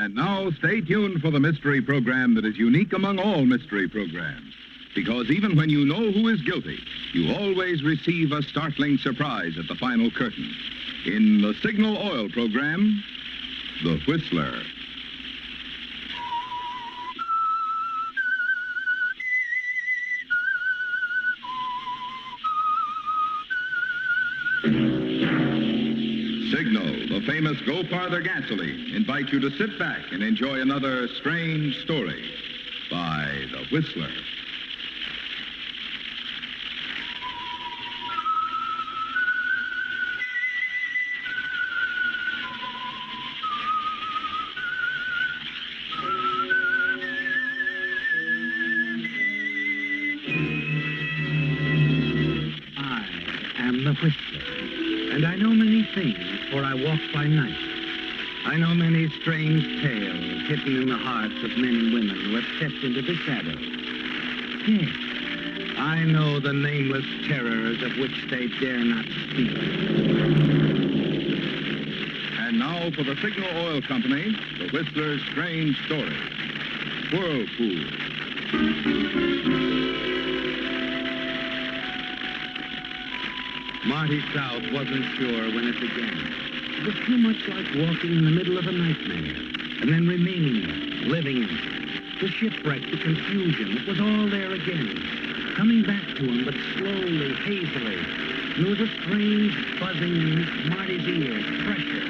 And now, stay tuned for the mystery program that is unique among all mystery programs. Because even when you know who is guilty, you always receive a startling surprise at the final curtain. In the Signal Oil program, The Whistler. Signal, the famous Go Farther gasoline, invite you to sit back and enjoy another strange story by The Whistler. I am The Whistler, and I know many things, for I walk by night. I know many strange tales hidden in the hearts of men and women who have stepped into the shadows. Yes, I know the nameless terrors of which they dare not speak. And now for the Signal Oil Company, The Whistler's strange story, Whirlpool. Marty South wasn't sure when it began. It was too much like walking in the middle of a nightmare, and then remaining there, living in it. The shipwreck, the confusion, it was all there again, coming back to him, but slowly, hazily. And there was a strange buzzing in Marty's ears, pressure,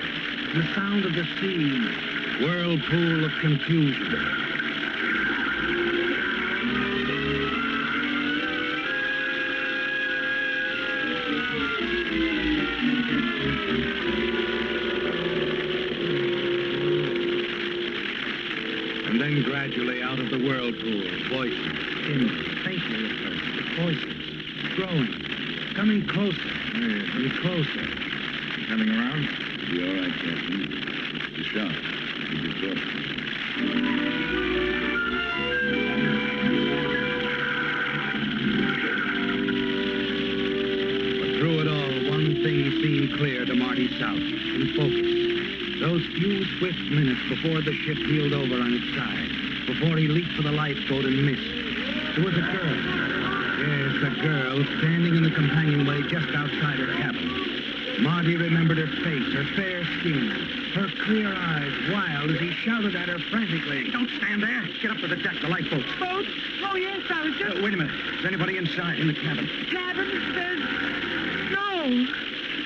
and the sound of the sea, whirlpool of confusion. And then gradually out of the whirlpool, voices, dim, faintly at first, but voices, growing, coming closer and closer. Coming around? You'll be all right, Captain. It's the shock. You'll be exhausted. But through it all, one thing seemed clear to Marty South, in focus. Those few swift minutes before the ship heeled over on its side, before he leaped for the lifeboat and missed, there was a girl. Yes, a girl standing in the companionway just outside her cabin. Marty remembered her face, her fair skin, her clear eyes, wild as he shouted at her frantically. "Don't stand there! Get up to the deck, the lifeboat." Boat? Oh, yes, I was just... Wait a minute. Is anybody inside in the cabin? Cabin? There's... No.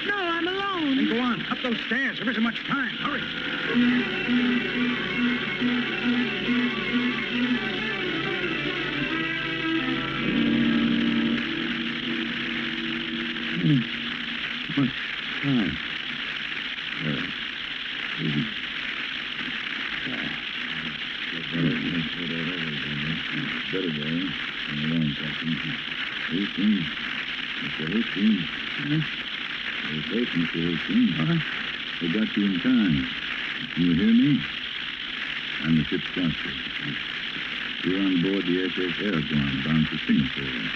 No, I'm alone. Then go on, up those stairs. There isn't much time. Hurry. Much time. Better go. Along, Captain. 18. Mr. 18. We're safe, Mr. 18. We got you in time. Can you hear me? I'm the ship's captain. We're on board the SS Airborne, bound for Singapore.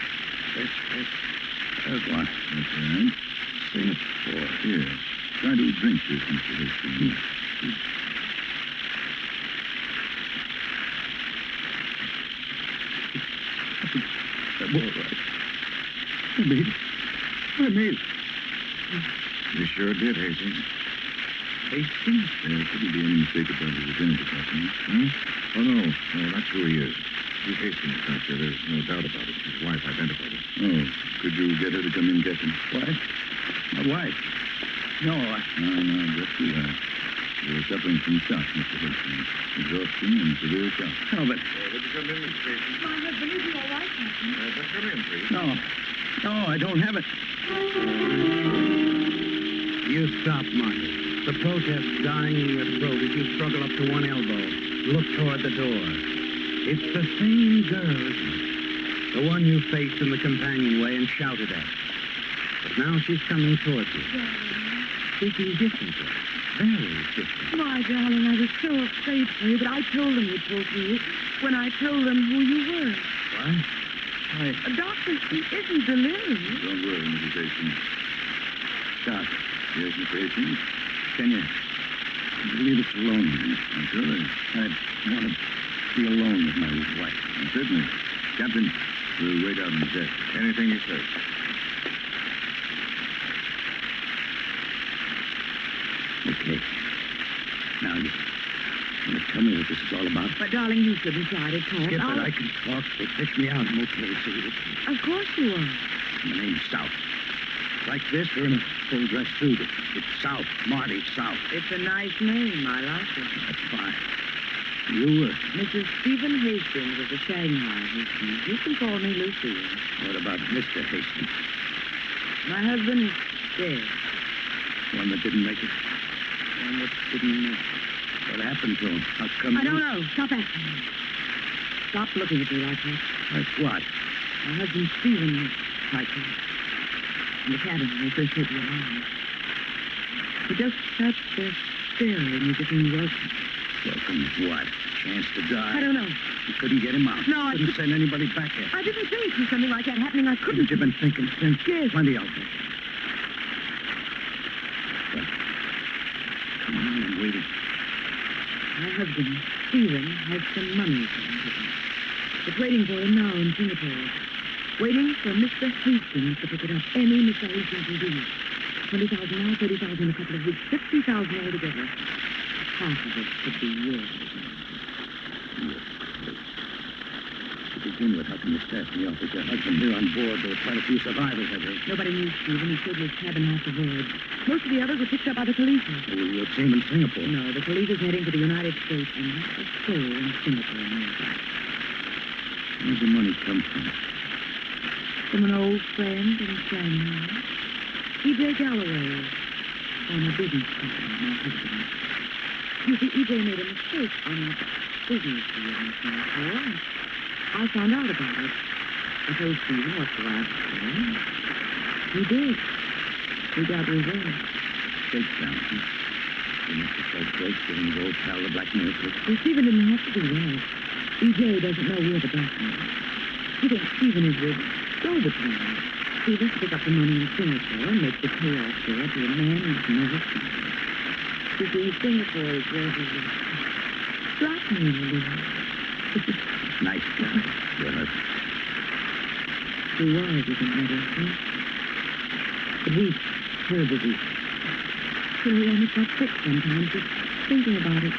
SS Airborne. That's right. Singapore. Here, try to drink this, Mr. Hastings. All right. I made it. You sure did, Hastings. Hastings? There couldn't be any mistake about his identity, Captain. Huh? Oh, no. No, that's who he is. He's Hastings, Doctor. There's no doubt about it. His wife identified him. Oh, could you get her to come in, Captain? Wife? My wife? No, No, just relax. You're suffering from shock, Mr. Hastings. Exhaustion and severe shock. No, but... would you come in, Mr. Hastings? My husband, is he all right, Captain? Just come in, please. No, I don't have it. You stop, Marty. The protest dying in your throat as you struggle up to one elbow. Look toward the door. It's the same girl, isn't it? The one you faced in the companionway and shouted at. But now she's coming towards you. Speaking differently. Very different. My darling, I was so afraid for you, but I told them you'd pull through when I told them who you were. What? Doctor, he isn't delirious. Don't worry, Mrs. Hastings. Doc, Yes, Mr. Hastings? can Leave us alone. Sure. I want to be alone with my wife. Certainly. Captain, we'll wait out on the deck. Anything you say. Okay. Now, you want to tell me what this is all about? But, darling, you shouldn't try to talk. Skip it. I can talk. They picked me out. I'm okay, so you Of course you are. My name's South. Like this, or in a full dress suit. It's South. Marty South. It's a nice name. I like it. That's fine. You, Mrs. Stephen Hastings of the Shanghai Hastings. You can call me Lucille. what about Mr. Hastings? My husband is dead. One that didn't make it? One that didn't make it. What happened to him? How come I don't know. Stop asking me. Stop looking at me like that. Like what? My husband Stephen was like that. In the cabin when they first hit the alarm. He just sat there staring at me, welcome. Welcome what? Chance to die? I don't know. You couldn't get him out. No, I couldn't send anybody back here. I didn't think of something like that happening. I couldn't. You've been thinking since? Yes. Plenty of it. Well, come on, I'm waiting. My husband, Stephen, has some money for him. It's waiting for him now in Singapore. Waiting for Mr. Hastings to pick it up. Any Mr. Hastings will do. 20,000 now, 30,000 in a couple of weeks, 50,000 altogether. Half of it could be yours. Yes. To begin with, how can you staff me off with your husband here on board? There were quite a few survivors, I heard. Nobody knew Stephen. He stayed in his cabin half the voyage. Most of the others were picked up by the Khalifa. We'll see him in Singapore. No, the Khalifa's heading for the United States, and not a soul in Singapore knows that. Where's the money come from? From an old friend in Shanghai. E.J. Galloway, former business partner of my husband. You see, E.J. made a mistake on a business deal in Singapore, and I found out about it. I told Stephen what to ask for. He did. He got revenge. Shakedown, huh? They must have felt great giving his old pal the blackmail trick. Well, Stephen didn't have to do that. E.J. doesn't know we're the blackmailers. He thinks Stephen is the go-between. Stephen's pick up the money in Singapore and make the payoff there to a man he's never seen. You see, Singapore is where he was blackmailing. Nice guy, your husband. He was, as a matter of fact. But he's terrible weak. So he almost got sick sometimes just thinking about it.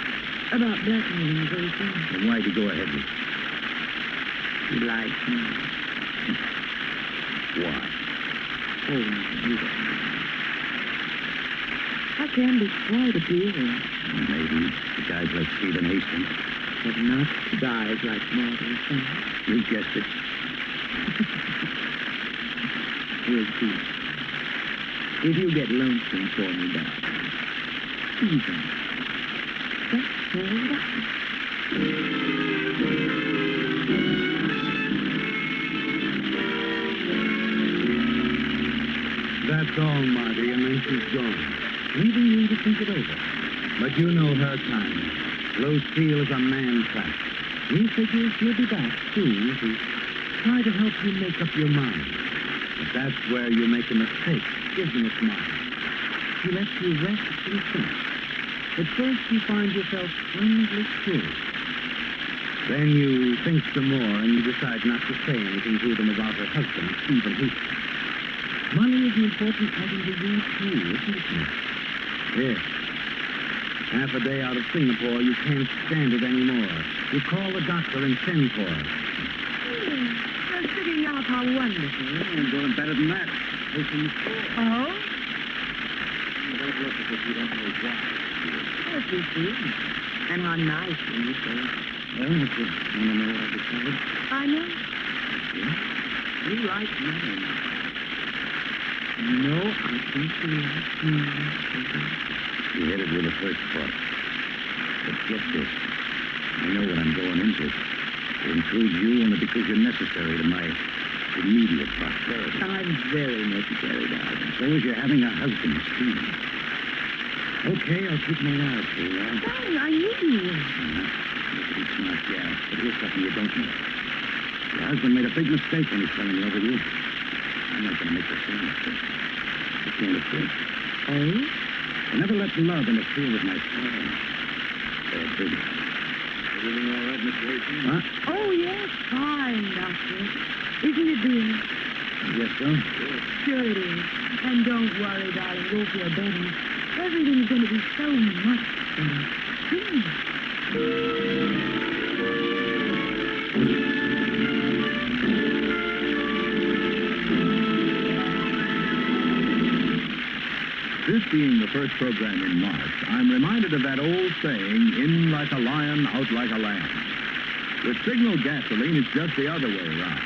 About blackmailing the very thing. Then why'd you go ahead with it? He likes me. Why? Oh, you don't know. I can be quite appealing, Maybe the guys like Stephen Hastings. but not guys like Marty South. You guessed it. We'll see. If you get lonesome for me, darling. Stephen. That's all right. That's all, Marty, and then she's gone. Leaving you to think it over. But you know her kind. Lucille is a man trap. We figure she'll be back soon to try to help you make up your mind. But that's where you make a mistake, isn't it, Marty? She lets you rest and think. At first you find yourself strangely curious. Then you think some more and you decide not to say anything to them about her husband, Stephen Hastings. Money is an important item to you, too, isn't it, Marty? Yes. Half a day out of Singapore, you can't stand it anymore. You call the doctor and send for her. You're figuring out how wonderful. I'm doing better than that. Taking the Oh? Don't look as if you don't know why. Yes, you see. And how nice when you say it. Well, if you want to know what I discovered? I know. Yeah? You like me. No, I think you like me. You hit it with the first part. But get this. I know what I'm going into. It includes you only because you're necessary to my immediate prosperity. I'm very necessary, darling. So is you're having a husband, Steve. Okay, I'll keep my eyes for you, Al. Darling, I knew you would. You're a pretty smart gal. But here's something you don't know. Your husband made a big mistake when he fell in love with you. I'm not going to make the same mistake. I can't afford it. Oh? I never let love interfere with my plan. Everything all right, Mr. Hastings? Huh? Oh, yes, fine, Doctor. Isn't it, dear? Yes, so. Sure it is. And don't worry, darling. You'll feel better. Everything's going to be so much better. This being the first program in March, I'm reminded of that old saying, in like a lion, out like a lamb. With Signal gasoline, it's just the other way around.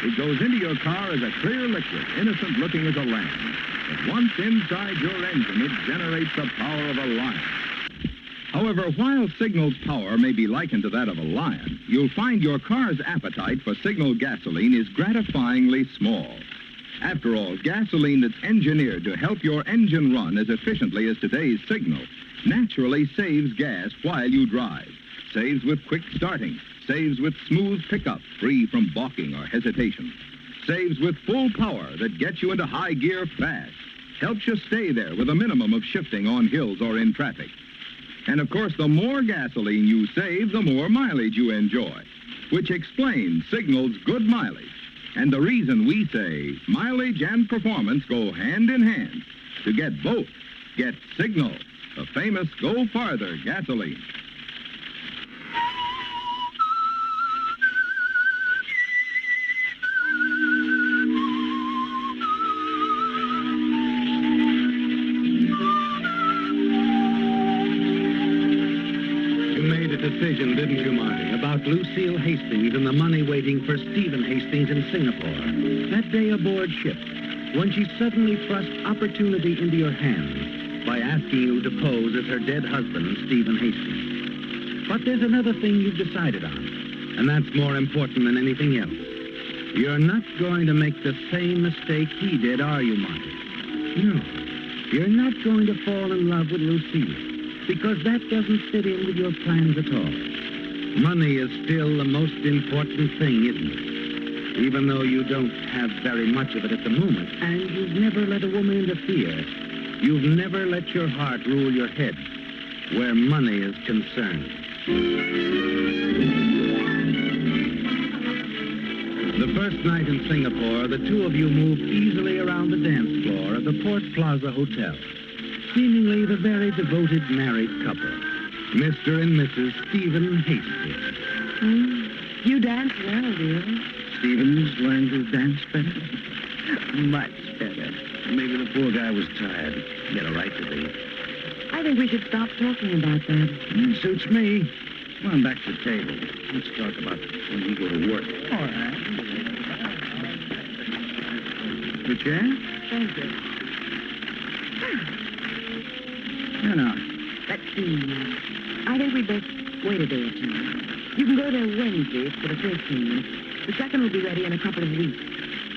It goes into your car as a clear liquid, innocent looking as a lamb. But once inside your engine, it generates the power of a lion. However, while Signal's power may be likened to that of a lion, you'll find your car's appetite for Signal gasoline is gratifyingly small. After all, gasoline that's engineered to help your engine run as efficiently as today's Signal naturally saves gas while you drive. Saves with quick starting. Saves with smooth pickup, free from balking or hesitation. Saves with full power that gets you into high gear fast. Helps you stay there with a minimum of shifting on hills or in traffic. And of course, the more gasoline you save, the more mileage you enjoy. Which explains Signal's good mileage. And the reason we say mileage and performance go hand in hand. To get both, get Signal, the famous Go Farther gasoline. Decision, didn't you, Marty, about Lucille Hastings and the money waiting for Stephen Hastings in Singapore. That day aboard ship, when she suddenly thrust opportunity into your hands by asking you to pose as her dead husband, Stephen Hastings. But there's another thing you've decided on, and that's more important than anything else. You're not going to make the same mistake he did, are you, Marty? No, you're not going to fall in love with Lucille. Because that doesn't fit in with your plans at all. Money is still the most important thing, isn't it? Even though you don't have very much of it at the moment, and you've never let a woman interfere. You've never let your heart rule your head where money is concerned. The first night in Singapore, the two of you moved easily around the dance floor of the Port Plaza Hotel. Seemingly the very devoted married couple, Mr. and Mrs. Stephen Hastings. You dance well, dear. Stevens learned to dance better. Much better. Maybe the poor guy was tired. He had a right to be. I think we should stop talking about that. Suits me. Come on back to the table. Let's talk about when we go to work. All right. The chair? Thank you. No. Let's see. I think we'd best wait a day or two. You can go there Wednesday for the first scene. The second will be ready in a couple of weeks.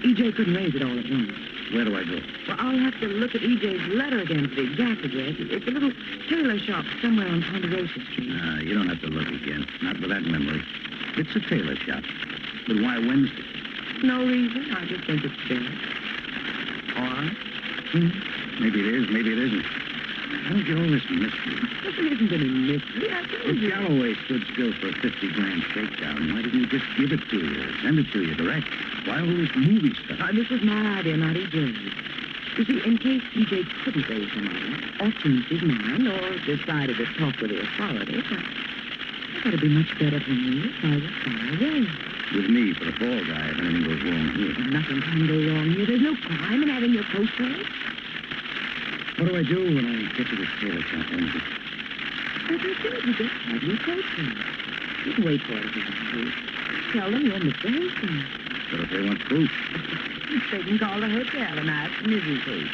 E.J. couldn't raise it all at once. Where do I go? Well, I'll have to look at E.J.'s letter again for the exact address. It's a little tailor shop somewhere on Ponderosa Street. You don't have to look again. Not with that memory. It's a tailor shop. But why Wednesday? No reason. I just think it's fair. All right. Maybe it is, maybe it isn't. How did you all this mystery? There isn't any mystery. I told If you. Galloway stood still for a 50-grand shakedown, why didn't he just give it to you or send it to you direct? Why all this movie stuff? This was my idea, not E.J.'s. You see, in case E.J. couldn't raise the money, or changed his mind, or decided to talk with the authorities, I thought it'd be much better for me if I was far away. With me for the fall guy if anything goes wrong here. Nothing can go wrong here. There's no crime in having your coat closed. What do I do when I get to this tailor shop Wednesday? As I said, you just have your coat closed. You can wait for it if you want to. Tell them you're Mr. Hastings. But if they want proof? They can call the hotel and ask Mrs. Hastings.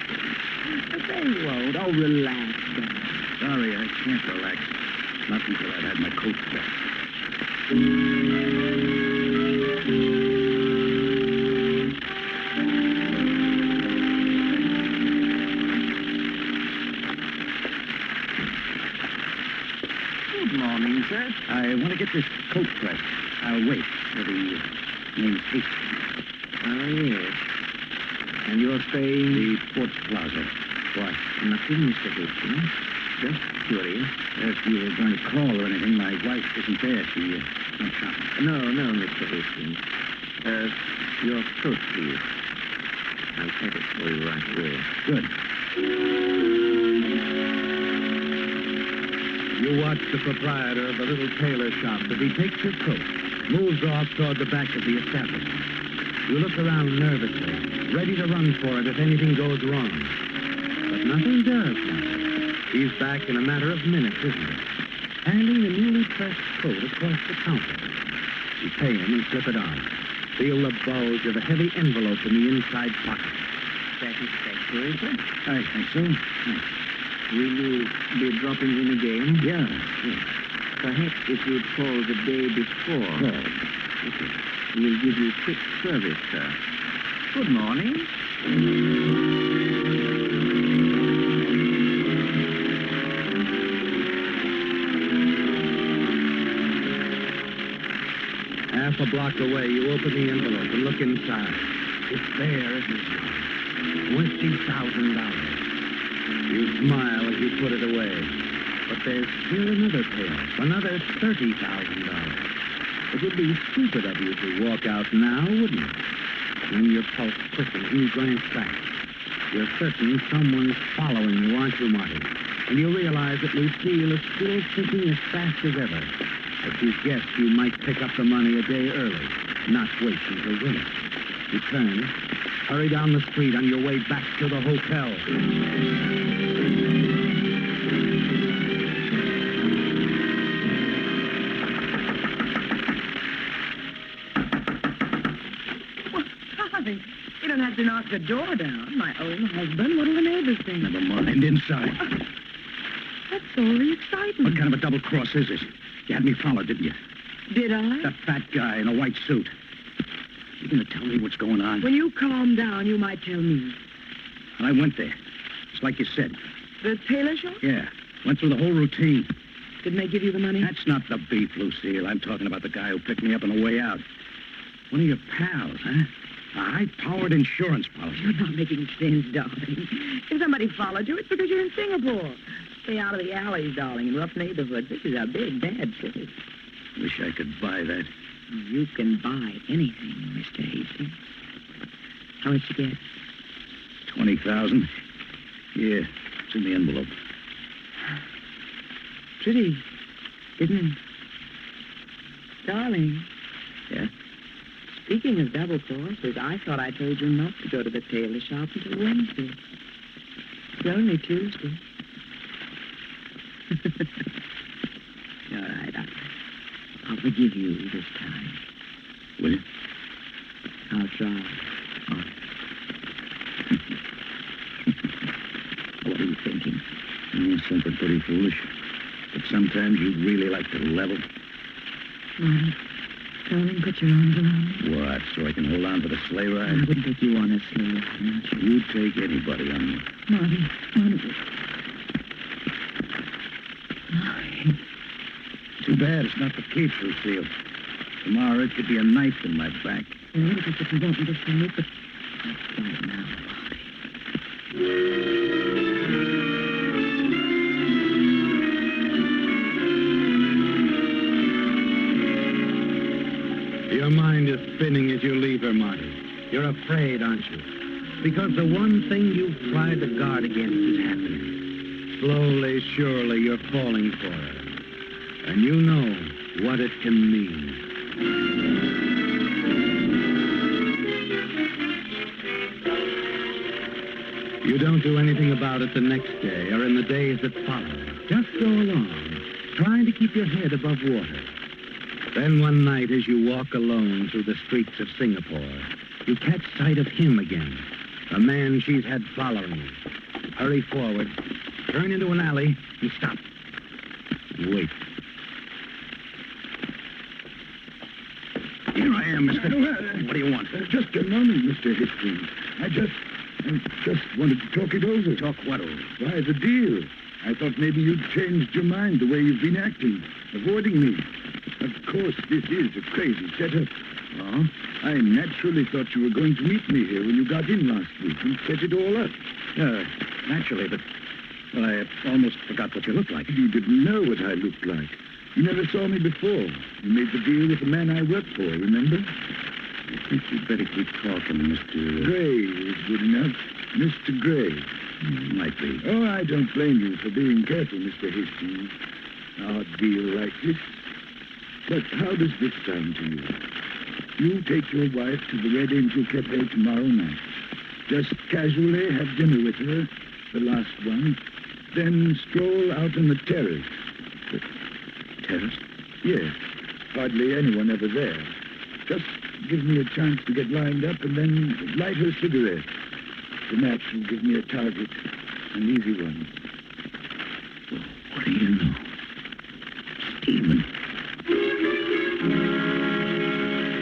But they won't. Oh, relax, darling. Sorry, I can't relax. Not until I've had my coat pressed. Good morning, sir. I want to get this coat pressed. I'll wait for the name's Hastings. Oh, yes. And you're staying? The Port Plaza. What? Nothing, Mr. Hastings. Just curious. If you were going to call or anything, my wife isn't there. She went shopping. No, Mr. Hastings. Your coat, please. I'll take it for you right away. Good. You watch the proprietor of the little tailor shop as he takes his coat, moves off toward the back of the establishment. You look around nervously, ready to run for it if anything goes wrong. But nothing does matter. He's back in a matter of minutes, isn't it? Handing the newly pressed coat across the counter. You pay him and slip it on. Feel the bulge of a heavy envelope in the inside pocket. Satisfactory, sir? I think so. Thanks. Will you be dropping in again? Yeah. Perhaps if you'd call the day before. Oh, Okay. We'll give you quick service, sir. Good morning. Half a block away, you open the envelope and look inside. It's there, isn't it? $20,000. You smile as you put it away. But there's still another payoff, another $30,000. It would be stupid of you to walk out now, wouldn't it? Then your pulse quickens and you glance back. You're certain someone's following you, aren't you, Marty? And you realize that Lucille is still sinking as fast as ever. But you guessed you might pick up the money a day early, not wait until win it. You turn, hurry down the street on your way back to the hotel. You don't have to knock the door down. My own husband. What'll the neighbors think? never mind. Inside. That's so exciting. What kind of a double cross is this? You had me followed, didn't you? Did I? That fat guy in a white suit. You gonna tell me what's going on? When you calm down, you might tell me. And I went there. It's like you said. The tailor shop? Yeah. Went through the whole routine. Didn't they give you the money? That's not the beef, Lucille. I'm talking about the guy who picked me up on the way out. One of your pals, huh? A high-powered insurance policy. You're not making sense, darling. If somebody followed you, it's because you're in Singapore. Stay out of the alleys, darling, in rough neighborhoods. This is a big, bad city. Wish I could buy that. You can buy anything, Mr. Hastings. How much you get? 20,000. Yeah, it's in the envelope. Pretty, isn't it? Darling. Yeah? Speaking of double crosses, I thought I told you not to go to the tailor shop until Wednesday. It's only Tuesday. All right, I'll forgive you this time. Will you? I'll try. Oh. What are you thinking? Something pretty foolish. But sometimes you'd really like to level. Marty, darling, put your arms around me. What, so I can hold on to the sleigh I ride? wouldn't take you on a sleigh ride, not you. You'd take anybody on me. Marty. Marty. Too bad it's not the keeps, Lucille. Tomorrow it could be a knife in my back. Well, what is it that you want me to say? But that's right now, Marty. Your mind is spinning as you leave her, Marty. You're afraid, aren't you? Because the one thing you've tried to guard against is happening. Slowly, surely, you're falling for her. And you know what it can mean. You don't do anything about it the next day or in the days that follow. Just go along, trying to keep your head above water. Then one night, as you walk alone through the streets of Singapore, you catch sight of him again, the man she's had following. Hurry forward, turn into an alley, and stop. Wait. Here I am, mister. What do you want? Just a moment, Mr. Hastings. I just wanted to talk it over. Talk what over? Why, the deal. I thought maybe you'd changed your mind the way you've been acting, avoiding me. Of course, this is a crazy setup. Oh? I naturally thought you were going to meet me here when you got in last week and set it all up. naturally, but... Well, I almost forgot what you looked like. You didn't know what I looked like. You never saw me before. You made the deal with the man I worked for, remember? I think you'd better keep talking, Mr... Gray is good enough. Mr. Gray. Might be. Oh, I don't blame you for being careful, Mr. Hastings. Our deal like this. But how does this sound to you? You take your wife to the Red Angel Cafe tomorrow night. Just casually have dinner with her, the last one, then stroll out on the terrace. The terrace? Yes. Hardly anyone ever there. Just give me a chance to get lined up and then light her cigarette. The match will give me a target, an easy one. What do you know? Stephen.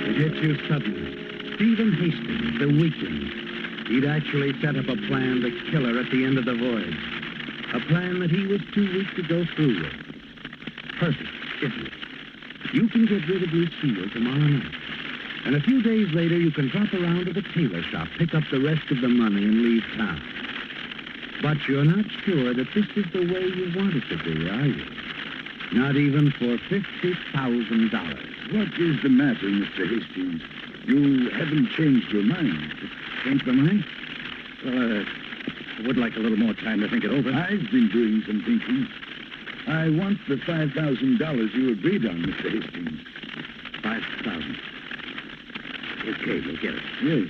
It hits you suddenly. Stephen Hastings, the weakling. He'd actually set up a plan to kill her at the end of the voyage. A plan that he was too weak to go through with. Perfect, isn't it? You can get rid of Lucille tomorrow night. And a few days later, you can drop around to the tailor shop, pick up the rest of the money, and leave town. But you're not sure that this is the way you want it to be, are you? Not even for $50,000. What is the matter, Mr. Hastings? You haven't changed your mind. Changed my mind? Well, I would like a little more time to think it over. I've been doing some thinking. I want the $5,000 you agreed on, Mr. Hastings. 5,000. Okay, we'll get it. Yes.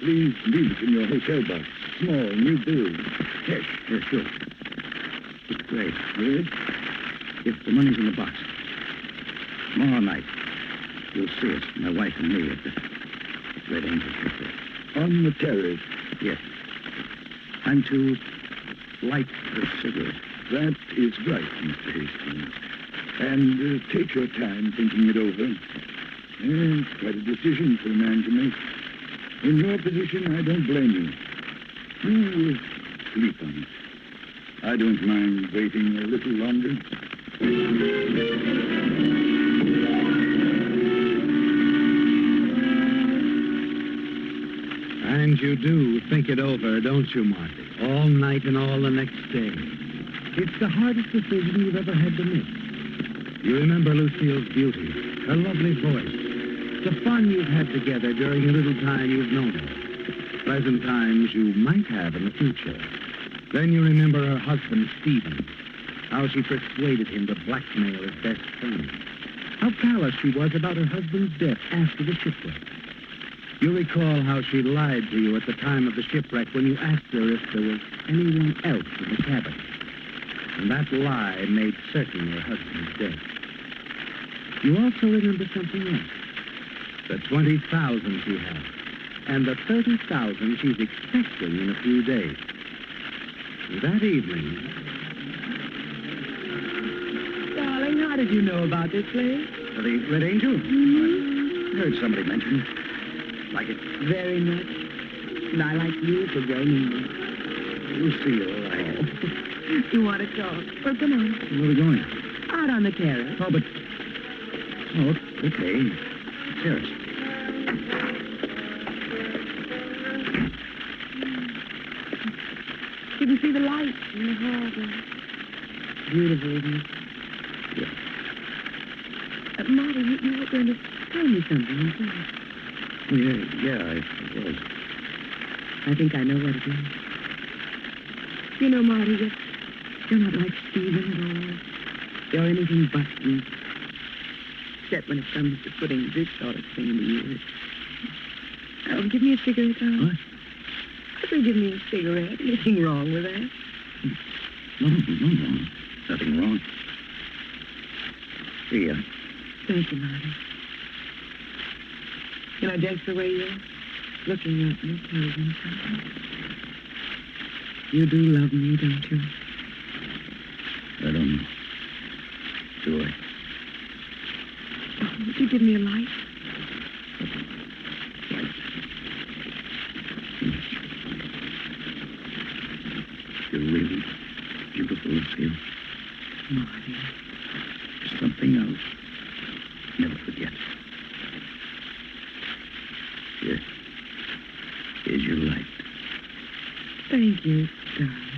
Please leave it in your hotel box. Small, new bill. Cash. Yeah, sure. It's great. Yes? If the money's in the box, tomorrow night, you'll see us, my wife and me, at the Red Angel Cafe. On the terrace. Yes. I'm to light the cigarette. That is right, Mr. Hastings. And take your time thinking it over. It's quite a decision for a man to make. In your position, I don't blame you. You sleep on it. I don't mind waiting a little longer. And you do think it over, don't you, Marty? All night and all the next day. It's the hardest decision you've ever had to make. You remember Lucille's beauty, her lovely voice, the fun you've had together during the little time you've known her, pleasant times you might have in the future. Then you remember her husband, Stephen, how she persuaded him to blackmail his best friend, how callous she was about her husband's death after the shipwreck. You recall how she lied to you at the time of the shipwreck when you asked her if there was anyone else in the cabin. And that lie made certain her husband's death. You also remember something else. The 20,000 she had, and the 30,000 she's expecting in a few days. That evening... Darling, how did you know about this place? The Red Angel? Mm-hmm. I heard somebody mention it. Like it. Very much. And I like you for bringing me. Lucille, I... You want to talk? Well, come on. Where are we going? Out on the terrace. Oh, but... Oh, okay. Terrace. You can see the lights in the harbor. Beautiful, isn't it? Yeah. Marty, you were going to tell me something, you said. Yeah, I was. I think I know what it is. You know, Marty, you're not like Stephen at all. You're anything but weak. Except when it comes to putting this sort of thing into use. Oh, give me a cigarette, Tom. What? I said, give me a cigarette. Anything wrong with that? No. Nothing wrong. Here. Thank you, Marty. You know, just the way you're looking at me, tells me something. You do love me, don't you? I don't know. Do I? Oh, would you give me a light? Light. You're really beautiful, Lucille. Marty. There's something else. Never forget. Here's your light. Thank you, darling.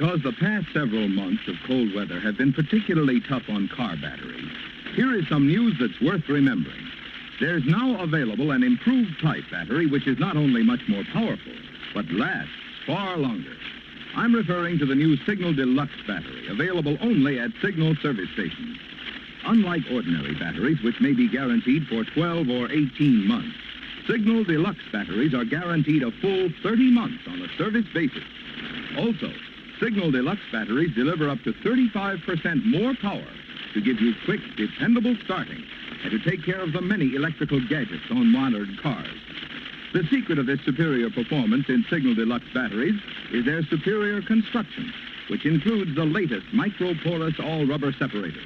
Because the past several months of cold weather have been particularly tough on car batteries, here is some news that's worth remembering. There's now available an improved type battery which is not only much more powerful, but lasts far longer. I'm referring to the new Signal Deluxe battery, available only at Signal service stations. Unlike ordinary batteries, which may be guaranteed for 12 or 18 months, Signal Deluxe batteries are guaranteed a full 30 months on a service basis. Also, Signal Deluxe batteries deliver up to 35% more power to give you quick, dependable starting and to take care of the many electrical gadgets on modern cars. The secret of this superior performance in Signal Deluxe batteries is their superior construction, which includes the latest micro-porous all-rubber separators,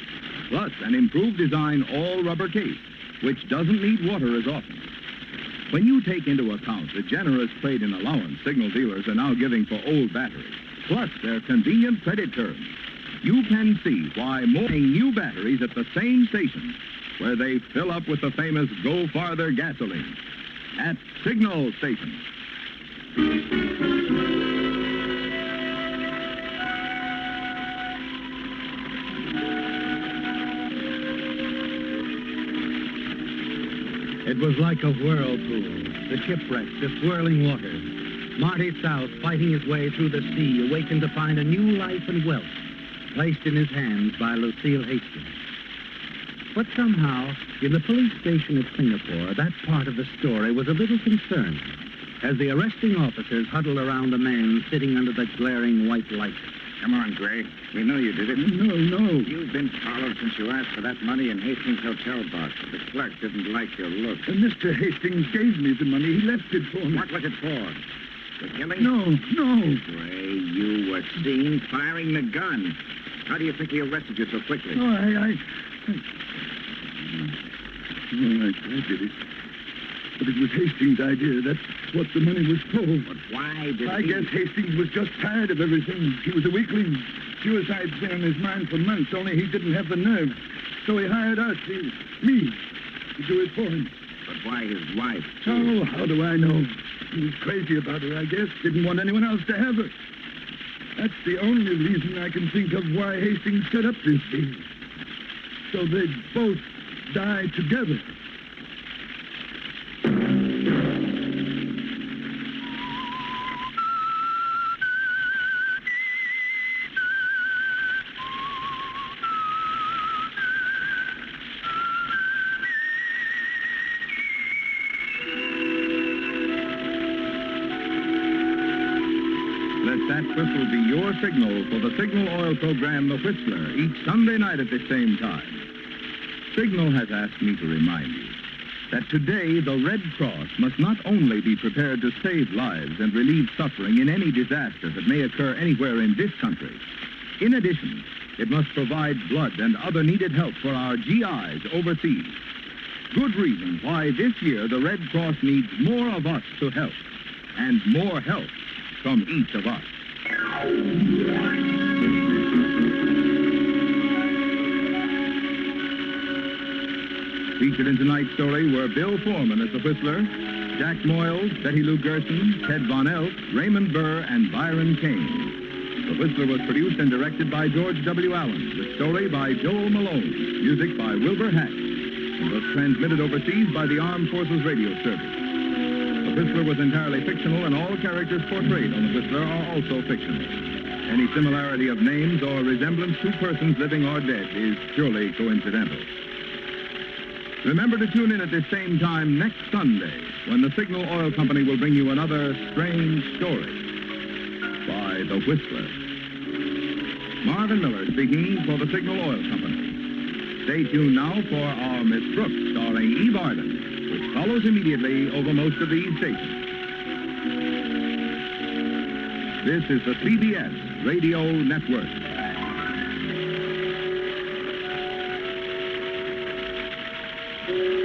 plus an improved design all-rubber case, which doesn't need water as often. When you take into account the generous trade-in allowance Signal dealers are now giving for old batteries, plus their convenient credit terms, you can see why more new batteries at the same stations where they fill up with the famous Go Farther gasoline at Signal stations. It was like a whirlpool, the shipwrecks, the swirling waters. Marty South, fighting his way through the sea, awakened to find a new life and wealth placed in his hands by Lucille Hastings. But somehow, in the police station at Singapore, that part of the story was a little concerning as the arresting officers huddled around a man sitting under the glaring white light. Come on, Gray. We know you did it. No. You've been followed since you asked for that money in Hastings' hotel box. The clerk didn't like your look. And Mr. Hastings gave me the money. He left it for me. What was it for? The killing? No. Gray, you were seen firing the gun. How do you think he arrested you so quickly? No, I did it. But it was Hastings' idea. That's what the money was for. But why did I guess Hastings was just tired of everything. He was a weakling. Suicide's been on his mind for months, only he didn't have the nerve. So he hired us, me, to do it for him. But why his wife? Oh, how do I know? He was crazy about her, I guess. Didn't want anyone else to have her. That's the only reason I can think of why Hastings set up this deal. So they'd both die together. Let that whistle be your signal for the Signal Oil program, The Whistler, each Sunday night at the same time. Signal has asked me to remind you that today the Red Cross must not only be prepared to save lives and relieve suffering in any disaster that may occur anywhere in this country. In addition, it must provide blood and other needed help for our GIs overseas. Good reason why this year the Red Cross needs more of us to help, and more help from each of us. Featured in tonight's story were Bill Foreman as the Whistler, Jack Moyles, Betty Lou Gerson, Ted Von Elk, Raymond Burr, and Byron Kane. The Whistler was produced and directed by George W. Allen, with story by Joel Malone, music by Wilbur Hatch, and was transmitted overseas by the Armed Forces Radio Service. The Whistler was entirely fictional, and all characters portrayed on The Whistler are also fictional. Any similarity of names or resemblance to persons living or dead is purely coincidental. Remember to tune in at this same time next Sunday when the Signal Oil Company will bring you another strange story by The Whistler. Marvin Miller speaking for the Signal Oil Company. Stay tuned now for our Miss Brooks starring Eve Arden, which follows immediately over most of these stations. This is the CBS Radio Network. Thank you.